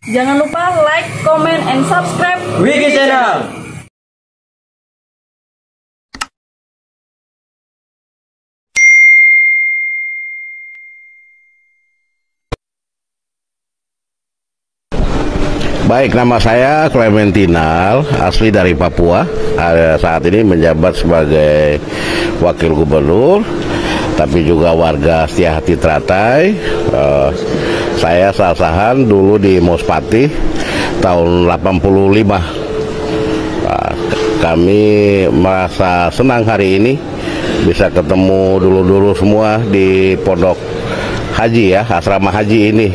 Jangan lupa like, comment, and subscribe Wiki Channel. Baik, nama saya Clementinal, asli dari Papua. Saat ini menjabat sebagai Wakil Gubernur, tapi juga warga Setiahati Teratai. Saya sah-sahan dulu di Mospati tahun 85. Kami merasa senang hari ini bisa ketemu dulu-dulu semua di Pondok Haji ya, asrama haji ini,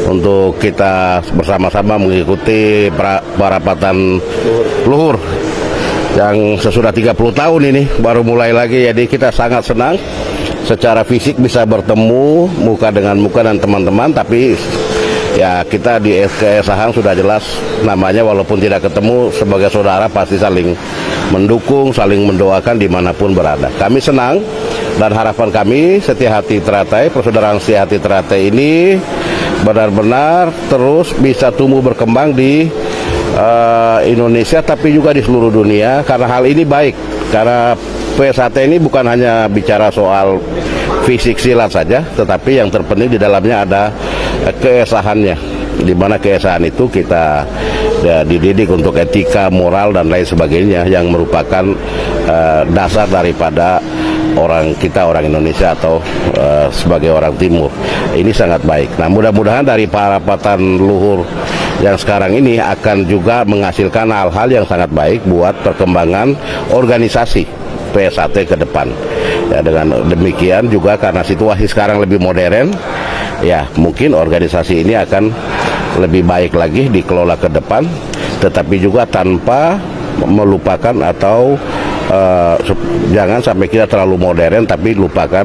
untuk kita bersama-sama mengikuti perapatan luhur yang sesudah 30 tahun ini baru mulai lagi. Jadi kita sangat senang secara fisik bisa bertemu muka dengan muka dan teman-teman, tapi ya kita di keesahan sudah jelas namanya, walaupun tidak ketemu sebagai saudara pasti saling mendukung, saling mendoakan dimanapun berada. Kami senang dan harapan kami Setiahati Teratai, persaudaraan Setiahati Teratai ini benar-benar terus bisa tumbuh berkembang di Indonesia tapi juga di seluruh dunia, karena hal ini baik. Karena PSAT ini bukan hanya bicara soal fisik silat saja, tetapi yang terpenting di dalamnya ada keesahannya, di mana keesahan itu kita dididik untuk etika, moral dan lain sebagainya yang merupakan dasar daripada orang Indonesia atau sebagai orang Timur. Ini sangat baik. Nah, mudah-mudahan dari perapatan luhur yang sekarang ini akan juga menghasilkan hal-hal yang sangat baik buat perkembangan organisasi PSAT ke depan. Ya, dengan demikian juga karena situasi sekarang lebih modern, ya mungkin organisasi ini akan lebih baik lagi dikelola ke depan, tetapi juga tanpa melupakan atau jangan sampai kita terlalu modern tapi lupakan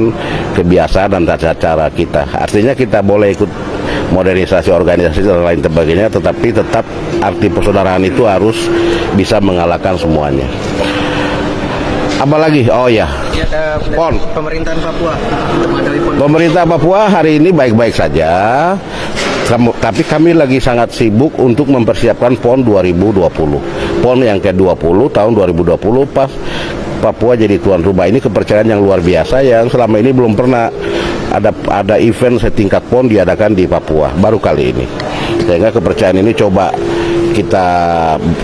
kebiasaan dan tata cara kita. Artinya kita boleh ikut modernisasi organisasi dan lain sebagainya, tetapi tetap arti persaudaraan itu harus bisa mengalahkan semuanya. Apalagi, oh ya, PON. Pemerintahan Papua. Pemerintah Papua hari ini baik-baik saja, tapi kami lagi sangat sibuk untuk mempersiapkan PON 2020. PON yang ke-20 tahun 2020 pas Papua jadi tuan rumah. Ini kepercayaan yang luar biasa yang selama ini belum pernah ada event setingkat PON diadakan di Papua, baru kali ini. Sehingga kepercayaan ini coba kita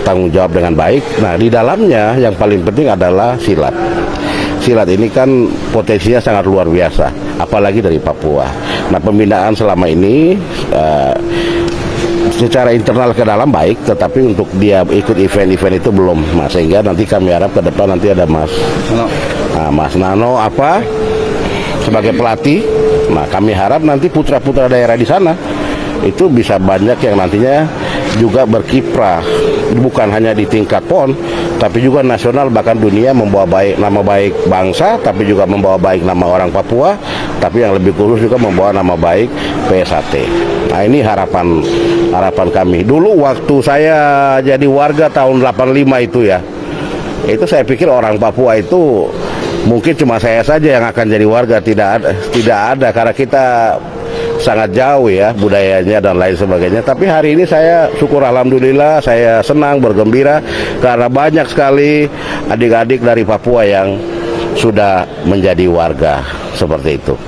tanggung jawab dengan baik. Nah, di dalamnya yang paling penting adalah silat. Silat ini kan potensinya sangat luar biasa, apalagi dari Papua. Nah, pembinaan selama ini secara internal ke dalam baik, tetapi untuk dia ikut event-event itu belum, Mas. Sehingga nanti kami harap ke depan nanti ada Mas Nano sebagai pelatih. Nah, kami harap nanti putra-putra daerah di sana itu bisa banyak yang nantinya juga berkiprah, bukan hanya di tingkat PON, tapi juga nasional, bahkan dunia, membawa baik nama baik bangsa, tapi juga membawa baik nama orang Papua, tapi yang lebih khusus juga membawa nama baik PSAT. Nah, ini harapan kami. Dulu waktu saya jadi warga tahun 85 itu ya, itu saya pikir orang Papua itu mungkin cuma saya saja yang akan jadi warga, tidak ada karena kita sangat jauh ya budayanya dan lain sebagainya. Tapi hari ini saya syukur alhamdulillah, saya senang, bergembira karena banyak sekali adik-adik dari Papua yang sudah menjadi warga seperti itu.